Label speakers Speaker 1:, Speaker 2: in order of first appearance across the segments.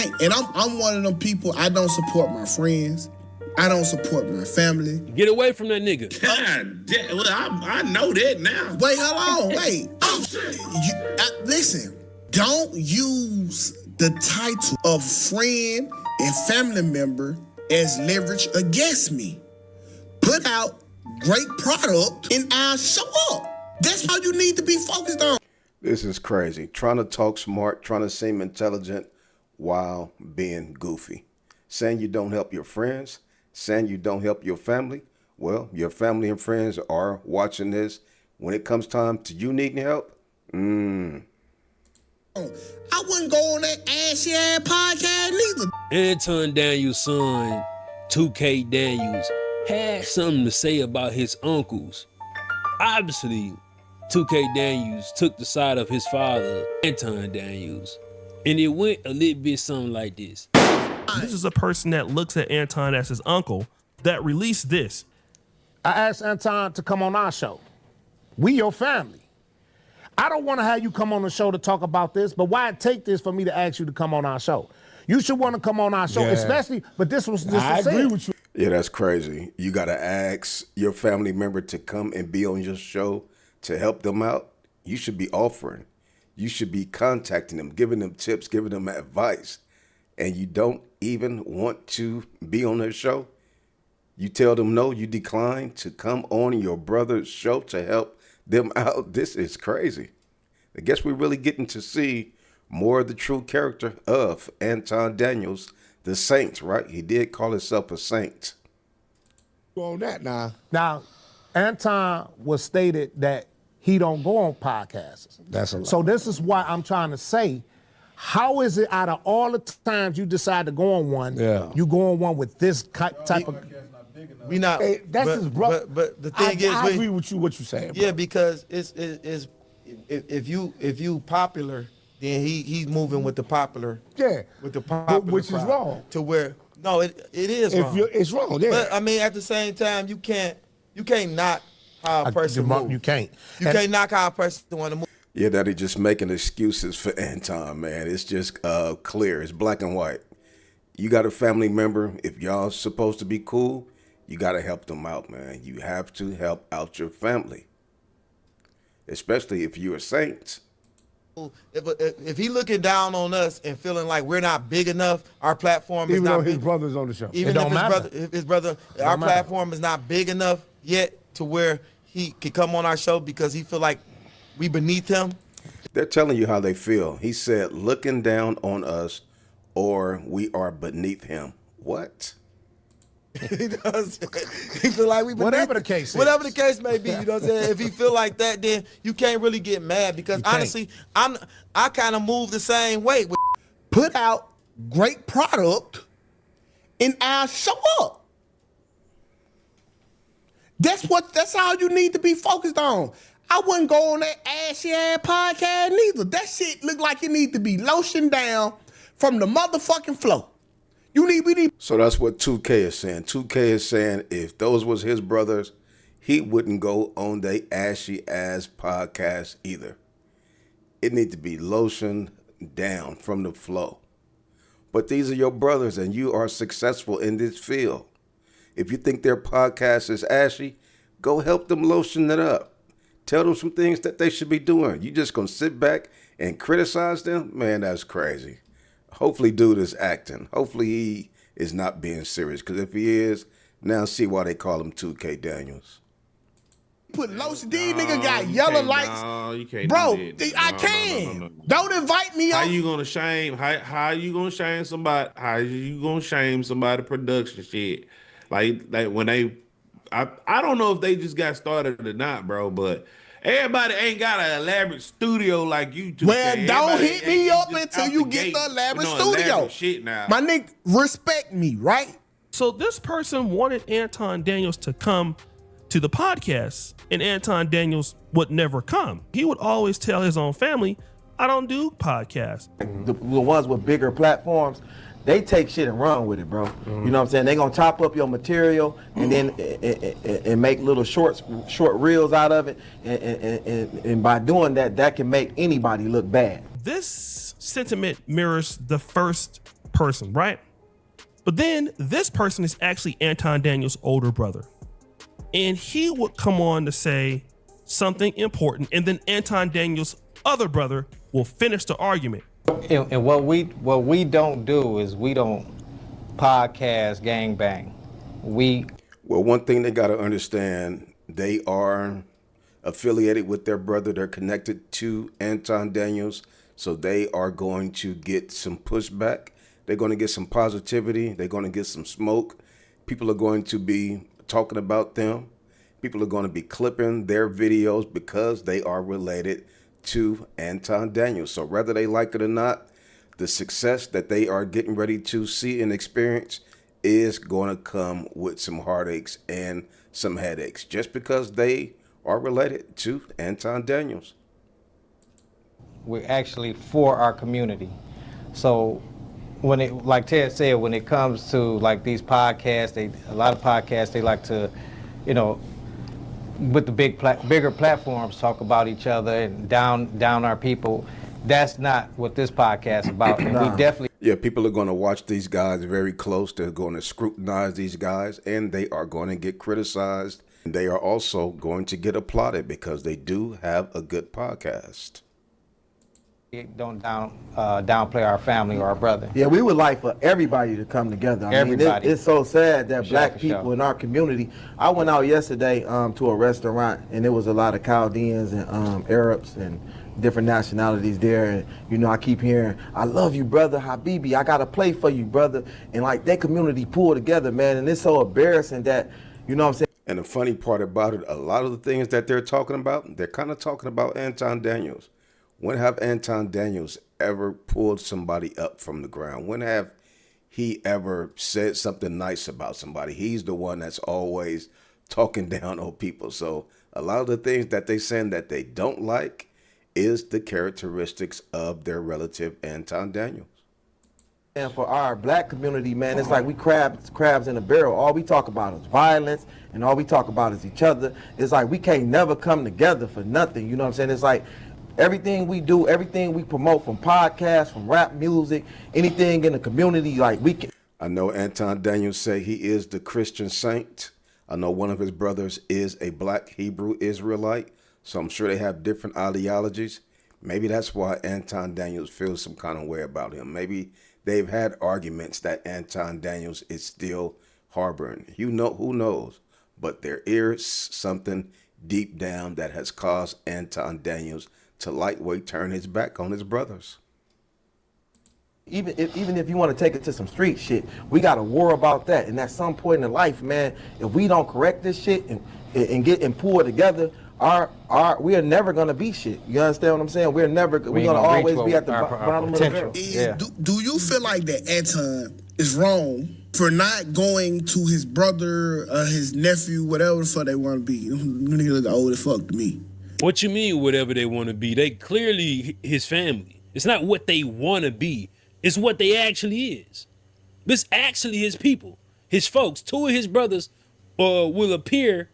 Speaker 1: can't. And I'm one of them people, I don't support my friends. I don't support my family.
Speaker 2: Get away from that nigga.
Speaker 3: God damn. Well, I know that now.
Speaker 1: Wait, hold on, wait. Oh, shit. Listen, don't use the title of friend and family member as leverage against me. Put out great product and I'll show up. That's how you need to be focused on.
Speaker 4: This is crazy. Trying to talk smart, trying to seem intelligent while being goofy. Saying you don't help your friends, saying you don't help your family. Well, your family and friends are watching this. When it comes time to you needing help, I
Speaker 1: wouldn't go on that ashy ass podcast neither.
Speaker 2: Anton Daniels' son, Tukay Daniels, had something to say about his uncles. Obviously, Tukay Daniels took the side of his father, Anton Daniels, and it went a little bit something like this.
Speaker 5: This is a person that looks at Anton as his uncle that released this.
Speaker 6: I asked Anton to come on our show. We your family. I don't want to have you come on the show to talk about this, but why take this for me to ask you to come on our show? You should want to come on our show, especially, but this was just I agree with you.
Speaker 4: Yeah, that's crazy. You got to ask your family member to come and be on your show to help them out. You should be offering. You should be contacting them, giving them tips, giving them advice. And you don't even want to be on their show. You tell them no, you decline to come on your brother's show to help them out. This is crazy. I guess we're really getting to see more of the true character of Anton Daniels, the saint, right? He did call himself a saint.
Speaker 6: On that now. Now, Anton was stated that he don't go on podcasts.
Speaker 1: That's a lot.
Speaker 6: So this is why I'm trying to say, how is it out of all the times you decide to go on one, you go on one with this type of...
Speaker 7: We not.
Speaker 6: Hey, that's his brother.
Speaker 7: But the thing is,
Speaker 6: I agree with you. What you saying?
Speaker 7: Yeah,
Speaker 6: bro.
Speaker 7: because it's if you popular, then he's moving with the popular.
Speaker 6: Yeah,
Speaker 7: with the popular,
Speaker 6: which is wrong.
Speaker 7: To where it is
Speaker 6: if
Speaker 7: wrong.
Speaker 6: It's wrong. Yeah.
Speaker 7: But I mean, at the same time, you can't knock how a person moves.
Speaker 6: You can't.
Speaker 7: You can't knock how a person want to move.
Speaker 4: Yeah, that he just making excuses for Anton, man. It's just clear. It's black and white. You got a family member. If y'all supposed to be cool, you got to help them out, man. You have to help out your family, especially if you're a saint.
Speaker 7: If he looking down on us and feeling like we're not big enough, our platform is not big.
Speaker 6: Even though his brother's on the show.
Speaker 7: Even if his brother, our platform is not big enough yet to where he can come on our show because he feel like we beneath him.
Speaker 4: They're telling you how they feel. He said, looking down on us or we are beneath him. What?
Speaker 7: He does. He feel like we beneath
Speaker 6: whatever the case is.
Speaker 7: Whatever the case may be, you know what I'm saying? If he feel like that, then you can't really get mad because honestly, I kind of move the same way.
Speaker 1: Put out great product and I'll show up. That's how you need to be focused on. I wouldn't go on that ashy ass podcast neither. That shit look like it need to be lotioned down from the motherfucking floor. We need.
Speaker 4: So that's what 2K is saying. 2K is saying if those was his brothers, he wouldn't go on they ashy ass podcast either. It need to be lotioned down from the flow. But these are your brothers and you are successful in this field. If you think their podcast is ashy, go help them lotion it up. Tell them some things that they should be doing. You just gonna sit back and criticize them? Man, that's crazy. Hopefully dude is acting. Hopefully he is not being serious. Because if he is, now see why they call him 2K Daniels.
Speaker 1: Put lotion. These niggas got yellow lights.
Speaker 3: No, you can't
Speaker 1: bro,
Speaker 3: do that.
Speaker 1: I can. No. Don't invite me
Speaker 3: How
Speaker 1: on.
Speaker 3: you gonna shame? How you gonna shame somebody? How you gonna shame somebody production shit? Like when they, I don't know if they just got started or not, bro. But everybody ain't got an elaborate studio like you do.
Speaker 1: Well, don't hit me up until you get the elaborate studio.
Speaker 3: Shit now.
Speaker 1: My nigga, respect me, right?
Speaker 5: So this person wanted Anton Daniels to come to the podcast, and Anton Daniels would never come. He would always tell his own family, I don't do podcasts.
Speaker 7: The ones with bigger platforms, they take shit and run with it, bro. You know what I'm saying? They gonna chop up your material and then and make little short reels out of it, and by doing that, that can make anybody look bad.
Speaker 5: This sentiment mirrors the first person, right? But then this person is actually Anton Daniels' older brother. And he would come on to say something important, and then Anton Daniels' other brother will finish the argument.
Speaker 8: And what we don't do is we don't podcast gangbang.
Speaker 4: Well, one thing they got to understand, they are affiliated with their brother. They're connected to Anton Daniels, so they are going to get some pushback. They're going to get some positivity. They're going to get some smoke. People are going to be talking about them. People are going to be clipping their videos because they are related to Anton Daniels. So whether they like it or not, the success that they are getting ready to see and experience is going to come with some heartaches and some headaches just because they are related to Anton Daniels.
Speaker 8: We're actually for our community. So when it, like Ted said, when it comes to like these podcasts, a lot of podcasts, they like to, you know, with the bigger platforms, talk about each other and down our people. That's not what this podcast is about. And we definitely.
Speaker 4: Yeah, people are going to watch these guys very close. They're going to scrutinize these guys, and they are going to get criticized. They are also going to get applauded because they do have a good podcast.
Speaker 8: Don't downplay our family or our brother.
Speaker 7: Yeah, we would like for everybody to come together.
Speaker 8: Everybody.
Speaker 7: It's so sad that black
Speaker 8: For sure.
Speaker 7: people in our community. I went out yesterday to a restaurant, and there was a lot of Chaldeans and Arabs and different nationalities there. And, you know, I keep hearing, I love you, brother, Habibi. I got to play for you, brother. And, like, that community pulled together, man. And it's so embarrassing that, you know what I'm saying?
Speaker 4: And the funny part about it, a lot of the things that they're talking about, they're kind of talking about Anton Daniels. When have Anton Daniels ever pulled somebody up from the ground? When have he ever said something nice about somebody? He's the one that's always talking down on people. So a lot of the things that they saying that they don't like is the characteristics of their relative Anton Daniels.
Speaker 7: And for our black community, man, it's like we crabs in a barrel. All we talk about is violence, and all we talk about is each other. It's like we can't never come together for nothing. You know what I'm saying? It's like everything we do, everything we promote, from podcasts, from rap music, anything in the community, like we can.
Speaker 4: I know Anton Daniels say he is the Christian saint. I know one of his brothers is a black Hebrew Israelite, so I'm sure they have different ideologies. Maybe that's why Anton Daniels feels some kind of way about him. Maybe they've had arguments that Anton Daniels is still harboring. You know, who knows? But there is something deep down that has caused Anton Daniels to lightweight turn his back on his brothers.
Speaker 7: Even if you want to take it to some street shit, we got a war about that. And at some point in life, man, if we don't correct this shit and pull it together, we are never gonna be shit. You understand what I'm saying? We're gonna always be at the bottom of the barrel.
Speaker 8: Yeah.
Speaker 1: Do you feel like that Anton is wrong for not going to his brother, his nephew, whatever the fuck they want to be? Them niggas look old as fuck to me.
Speaker 2: What you mean, whatever they want to be? They clearly his family. It's not what they want to be. It's what they actually is. This actually his people, his folks. Two of his brothers will appear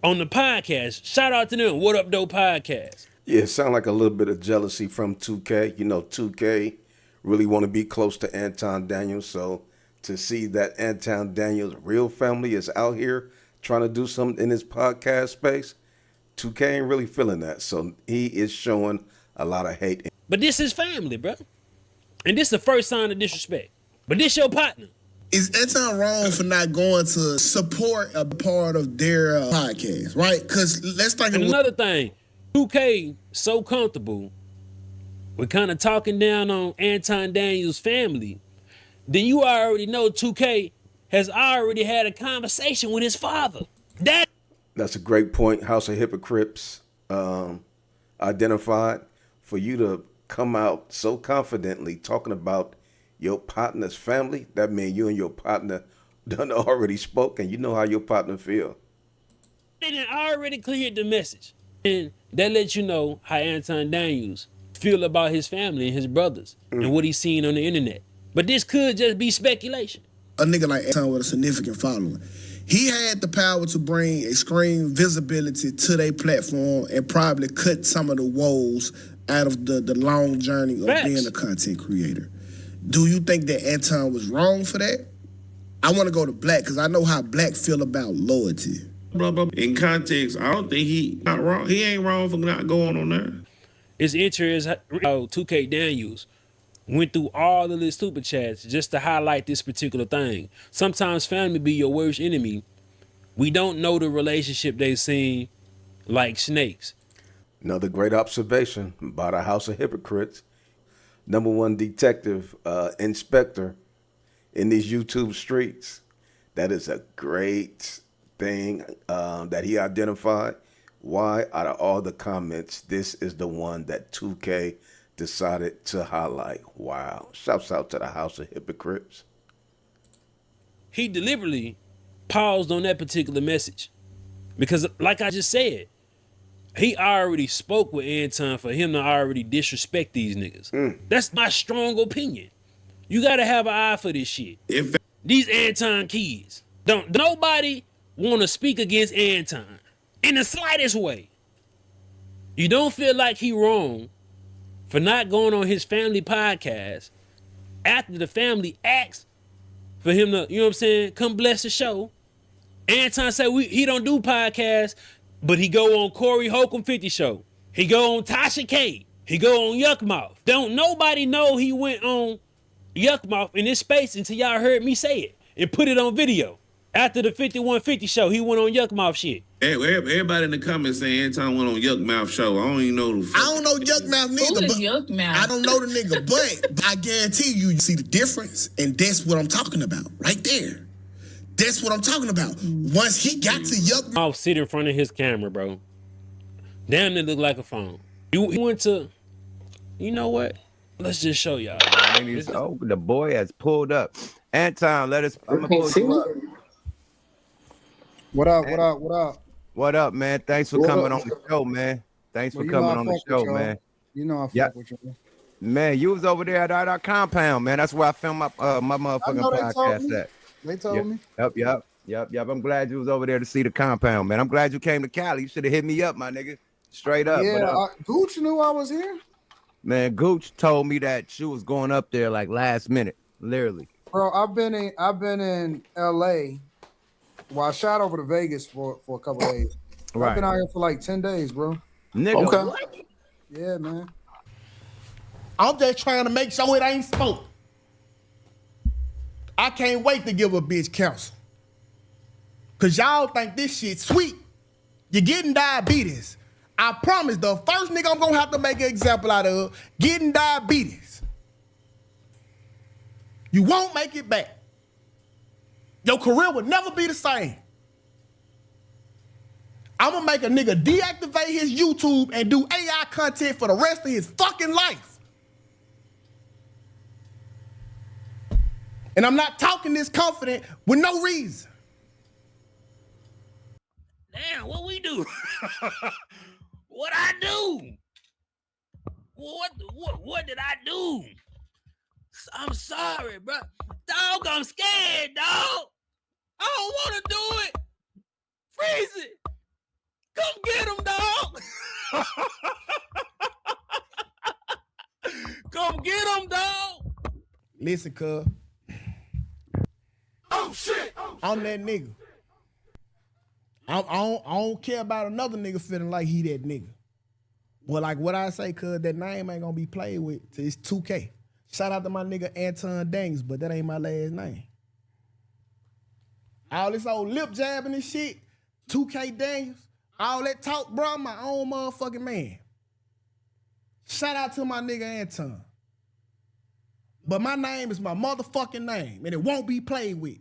Speaker 2: on the podcast. Shout out to them. What Up Doe podcast.
Speaker 4: Yeah, it sounds like a little bit of jealousy from Tukay. You know, Tukay really want to be close to Anton Daniels. So to see that Anton Daniels' real family is out here trying to do something in his podcast space, Tukay ain't really feeling that. So he is showing a lot of hate.
Speaker 2: But this is family, bro. And this is the first sign of disrespect. But this your partner.
Speaker 1: Is Anton wrong for not going to support a part of their podcast, right? Because let's think
Speaker 2: And
Speaker 1: of
Speaker 2: another thing, 2K so comfortable with kind of talking down on Anton Daniels' family, then you already know 2K has already had a conversation with his father.
Speaker 4: That's a great point. House of Hypocrites identified. For you to come out so confidently talking about your partner's family, that means you and your partner done already spoke, and you know how your partner feel.
Speaker 2: They done already cleared the message. And that lets you know how Anton Daniels feel about his family and his brothers and what he's seen on the internet. But this could just be speculation.
Speaker 1: a nigga like Anton with a significant following. He had the power to bring extreme visibility to their platform and probably cut some of the woes out of the long journey of being a content creator. Do you think that Anton was wrong for that? I want to go to Black because I know how Black feel about loyalty.
Speaker 3: Blah, blah. In context, I don't think he not wrong. He ain't wrong for not going on there.
Speaker 2: It's interesting how Tukay Daniels went through all of his stupid chats just to highlight this particular thing. Sometimes family be your worst enemy. We don't know the relationship they seem like snakes.
Speaker 4: Another great observation about a house of hypocrites. #1 detective, inspector in these YouTube streets. That is a great thing that he identified. Why, out of all the comments, this is the one that 2K decided to highlight. Wow. Shouts out to the house of hypocrites.
Speaker 2: He deliberately paused on that particular message because, like I just said, he already spoke with Anton for him to already disrespect these niggas. That's my strong opinion. You gotta have an eye for this shit. These Anton kids. Don't nobody want to speak against Anton in the slightest way. You don't feel like he wrong for not going on his family podcast after the family asked for him to, you know what I'm saying, come bless the show. Anton said he don't do podcasts, but he go on Corey Holcomb 50 show. He go on Tasha K. He go on Yuck Mouth. Don't nobody know he went on Yuck Mouth in this space until y'all heard me say it and put it on video. After the 5150 show, he went on Yuck Mouth shit.
Speaker 3: Everybody in the comments saying Anton went on Yuck Mouth show. I don't even know the fuck.
Speaker 1: I don't know Yuck Mouth neither.
Speaker 9: Who is
Speaker 1: But
Speaker 9: Yuck Mouth?
Speaker 1: I don't know the nigga, but I guarantee you see the difference, and that's what I'm talking about right there. That's what I'm talking about. Once he got to Yuck
Speaker 2: Mouth sit in front of his camera, bro. Damn, it look like a phone. He went to, you know what? Let's just show y'all.
Speaker 10: Oh, the boy has pulled up. Anton, let us. I'm gonna pull you up.
Speaker 11: What up? What up? What up?
Speaker 10: What up, man? Thanks for coming on the show, man. Thanks for coming on the show, man.
Speaker 11: You know I fuck with you.
Speaker 10: Man, you was over there at our compound, man. That's where I filmed my motherfucking podcast at.
Speaker 11: They told me.
Speaker 10: Yep. I'm glad you was over there to see the compound, man. I'm glad you came to Cali. You should have hit me up, my nigga. Straight up.
Speaker 11: Yeah, Gooch knew I was here.
Speaker 10: Man, Gooch told me that she was going up there like last minute, literally.
Speaker 11: Bro, I've been in LA. Well, I shot over to Vegas for a couple days.
Speaker 10: Right.
Speaker 11: I've been out here for like 10 days, bro.
Speaker 10: Nigga,
Speaker 1: Okay.
Speaker 10: what?
Speaker 11: Yeah, man.
Speaker 1: I'm just trying to make sure it ain't smoke. I can't wait to give a bitch counsel. Cause y'all think this shit sweet. You're getting diabetes. I promise the first nigga I'm gonna have to make an example out of getting diabetes. You won't make it back. Your career will never be the same. I'm gonna make a nigga deactivate his YouTube and do AI content for the rest of his fucking life. And I'm not talking this confident with no reason.
Speaker 2: Damn, what we do? What I do? What did I do? I'm sorry, bro. Dog, I'm scared, dog. I don't want to do it. Freezy, come get him, dog. Come get him, dog.
Speaker 1: Listen, cuz.
Speaker 3: Oh shit!
Speaker 1: I'm that nigga. I don't care about another nigga feeling like he that nigga. Well, like what I say, cuz that name ain't gonna be played with. It's 2K. Shout out to my nigga Anton Daniels, but that ain't my last name. All this old lip jabbing and shit, 2K Daniels, all that talk, bro, I'm my own motherfucking man. Shout out to my nigga Anton. But my name is my motherfucking name, and it won't be played with.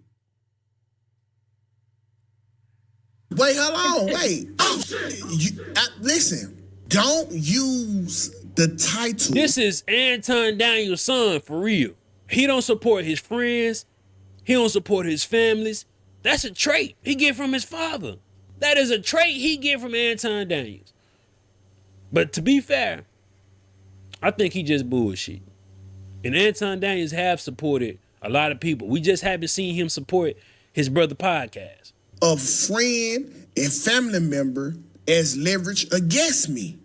Speaker 1: Wait, hold on, wait. Listen, don't use the title.
Speaker 2: This is Anton Daniels' son, for real. He don't support his friends. He don't support his families. That's a trait he get from his father. That is a trait he get from Anton Daniels. But to be fair, I think he just bullshit. And Anton Daniels have supported a lot of people. We just haven't seen him support his brother podcast.
Speaker 1: A friend and family member as leverage against me.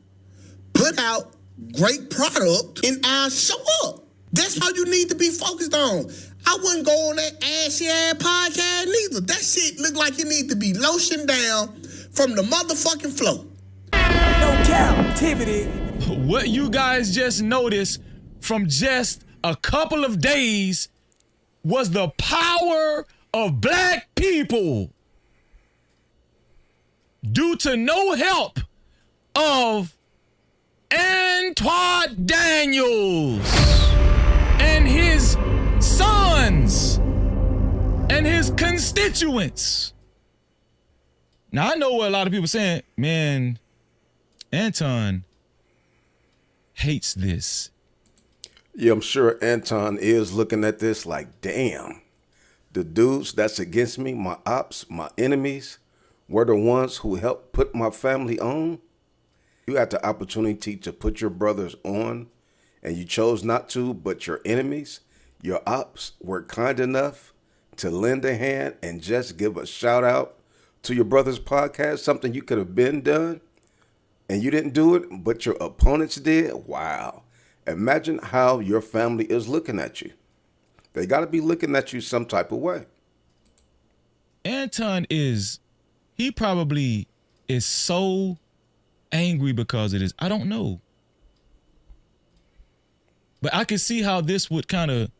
Speaker 1: Put out great product and I'll show up. That's all you need to be focused on. I wouldn't go on that ashy-ass podcast neither. That shit look like it need to be lotioned down from the motherfucking floor.
Speaker 9: No Captivity.
Speaker 12: What you guys just noticed from just a couple of days was the power of black people. Due to no help of Anton Daniels and his sons and his constituents. Now I know what a lot of people are saying, man, Anton hates this.
Speaker 4: Yeah, I'm sure Anton is looking at this like, damn, the dudes that's against me, my ops, my enemies, were the ones who helped put my family on. You had the opportunity to put your brothers on and you chose not to, but your enemies, your ops were kind enough to lend a hand and just give a shout out to your brother's podcast, something you could have been done and you didn't do it, but your opponents did. Wow. Imagine how your family is looking at you. They got to be looking at you some type of way.
Speaker 12: Anton he probably is so angry because of this. I don't know. But I can see how this would kind of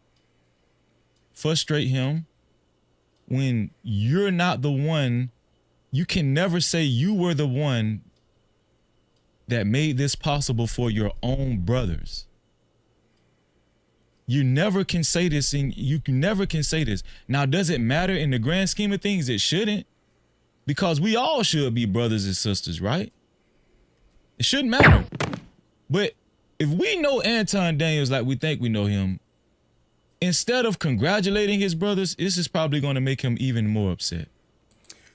Speaker 12: frustrate him when you're not the one. You can never say you were the one that made this possible for your own brothers. You never can say this, and you never can say this. Now, does it matter in the grand scheme of things? It shouldn't, because we all should be brothers and sisters, right? It shouldn't matter. But if we know Anton Daniels like we think we know him, instead of congratulating his brothers, this is probably going to make him even more upset.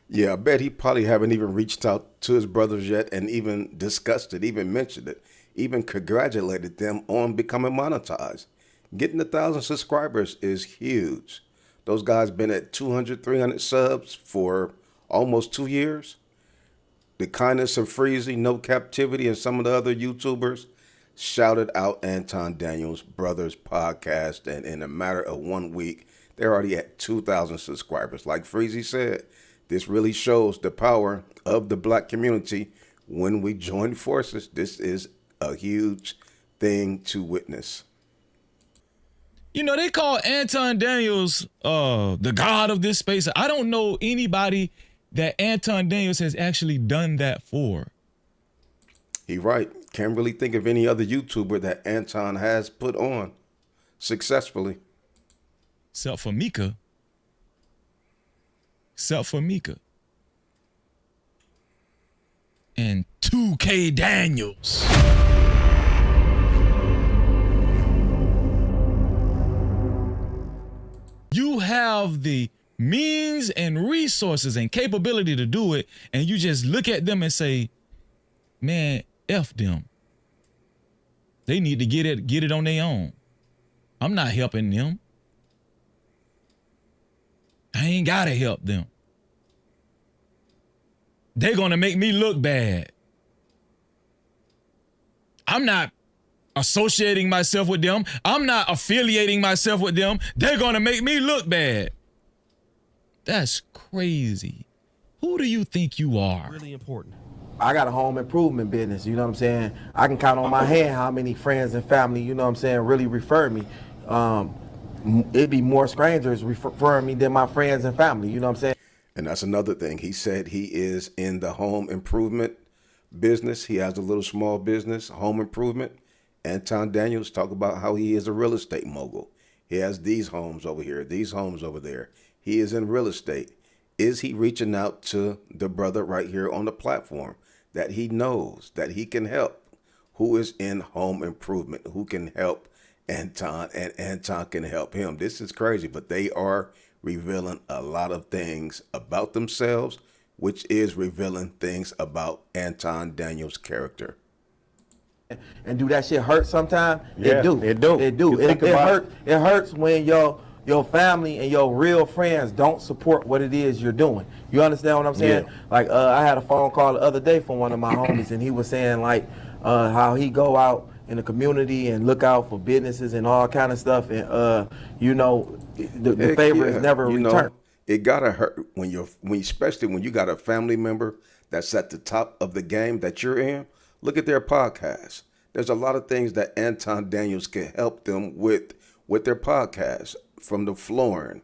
Speaker 4: Yeah, I bet he probably haven't even reached out to his brothers yet and even discussed it, even mentioned it, even congratulated them on becoming monetized. Getting 1,000 subscribers is huge. Those guys been at 200, 300 subs for almost 2 years. The kindness of Freezy, No Captivity, and some of the other YouTubers shouted out Anton Daniels Brothers podcast, and in a matter of 1 week, they're already at 2,000 subscribers. Like Freezy said, this really shows the power of the black community when we join forces. This is a huge thing to witness.
Speaker 12: You know, they call Anton Daniels the god of this space. I don't know anybody that Anton Daniels has actually done that for.
Speaker 4: He right. Can't really think of any other YouTuber that Anton has put on successfully.
Speaker 12: Except for Micca. And Tukay Daniels. You have the means and resources and capability to do it, and you just look at them and say, man, F them. They need to get it on their own. I'm not helping them. I ain't gotta help them. They're gonna make me look bad. I'm not associating myself with them. I'm not affiliating myself with them. They're gonna make me look bad. That's crazy. Who do you think you are?
Speaker 5: Really important.
Speaker 7: I got a home improvement business, you know what I'm saying? I can count on my hand how many friends and family, you know what I'm saying, really refer me. It'd be more strangers referring me than my friends and family, you know what I'm saying?
Speaker 4: And that's another thing. He said he is in the home improvement business. He has a little small business, home improvement. Anton Daniels talk about how he is a real estate mogul. He has these homes over here, these homes over there. He is in real estate. Is he reaching out to the brother right here on the platform that he knows that he can help, who is in home improvement, who can help Anton, and Anton can help him? This is crazy, but they are revealing a lot of things about themselves, which is revealing things about Anton Daniels' character.
Speaker 7: And do that shit hurt sometimes?
Speaker 10: Yeah,
Speaker 7: it do.
Speaker 10: it do.
Speaker 7: It do. It hurts when your family and your real friends don't support what it is you're doing. You understand what I'm saying?
Speaker 10: Yeah.
Speaker 7: Like I had a phone call the other day from one of my homies, and he was saying like how he go out in the community and look out for businesses and all kind of stuff. And the favor is never returned.
Speaker 4: It gotta hurt especially when you got a family member that's at the top of the game that you're in. Look at their podcast. There's a lot of things that Anton Daniels can help them with their podcast, from the flooring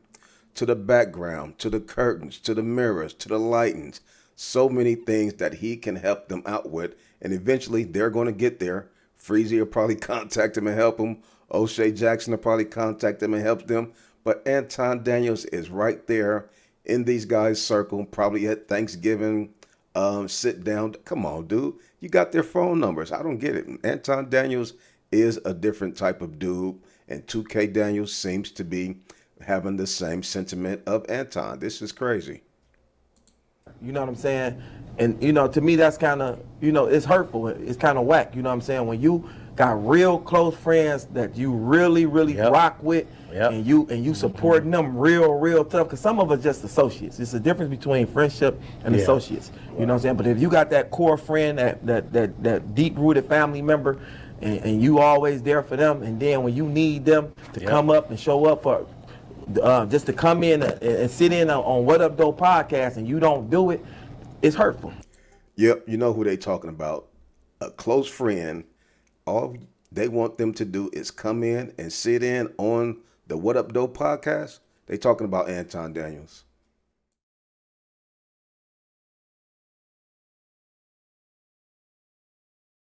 Speaker 4: to the background, to the curtains, to the mirrors, to the lightings. So many things that he can help them out with, and eventually they're going to get there. Freezy will probably contact him and help him. O'Shea Jackson will probably contact them and help them. But Anton Daniels is right there in these guys' circle, probably at Thanksgiving, sit down. Come on, dude. You got their phone numbers. I don't get it. Anton Daniels is a different type of dude, and Tukay Daniels seems to be having the same sentiment of Anton. This is crazy.
Speaker 7: You know what I'm saying? And, to me, that's kind of, it's hurtful. It's kind of whack. You know what I'm saying? When you got real close friends that you really, really rock with, and you supporting them real tough, because some of us just associates. It's the difference between friendship and associates. You know what I'm saying? But if you got that core friend, that deep-rooted family member, and you always there for them, and then when you need them to come up and show up for just to come in and sit in on What Up Doe podcast, and you don't do it, it's hurtful.
Speaker 4: Yep, you know who they talking about. A close friend. All they want them to do is come in and sit in on the What Up Doe podcast. They talking about Anton Daniels.